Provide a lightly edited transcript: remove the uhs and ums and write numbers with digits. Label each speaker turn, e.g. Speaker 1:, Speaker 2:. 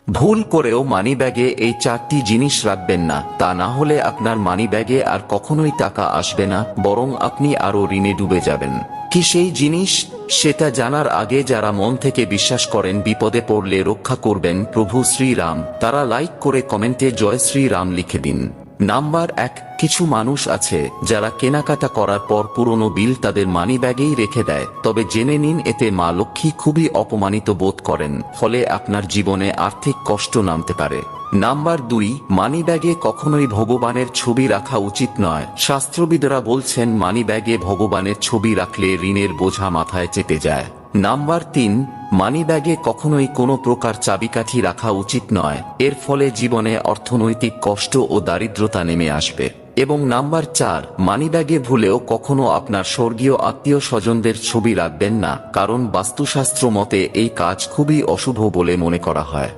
Speaker 1: ভুল করেও মানিব্যাগে এই 4টি জিনিস রাখবেন না, তা না হলে আপনার মানিব্যাগে আর কখনোই টাকা আসবে না, বরং আপনি আরো ঋণে ডুবে যাবেন। কি সেই জিনিস, সেটা জানার আগে যারা মন থেকে বিশ্বাস করেন বিপদে পড়লে রক্ষা করবেন প্রভু শ্রীরাম, তারা লাইক করে কমেন্টে জয় শ্রীরাম লিখে দিন। নাম্বার 1, কিছু মানুষ আছে যারা কেনাকাটা করার পর পুরনো বিল তাদের মানিব্যাগেই রেখে দেয়, তবে জেনে নিন এতে মা লক্ষ্মী খুবই অপমানিত বোধ করেন, ফলে আপনার জীবনে আর্থিক কষ্ট নামতে পারে। নাম্বার 2, মানিব্যাগে কখনোই ভগবানের ছবি রাখা উচিত নয়। শাস্ত্রবিদরা বলছেন মানিব্যাগে ভগবানের ছবি রাখলে ঋণের বোঝা মাথায় চেপে যায়। নাম্বার 3, মানিব্যাগে কখনোই কোনো প্রকার চাবিকাঠি রাখা উচিত নয়, এর ফলে জীবনে অর্থনৈতিক কষ্ট ও দারিদ্রতা নেমে আসবে। এবং নাম্বার 4, মানিব্যাগে ভুলেও কখনো আপনার স্বর্গীয় আত্মীয় স্বজনদের ছবি রাখবেন না, কারণ বাস্তুশাস্ত্র মতে এই কাজ খুবই অশুভ বলে মনে করা হয়।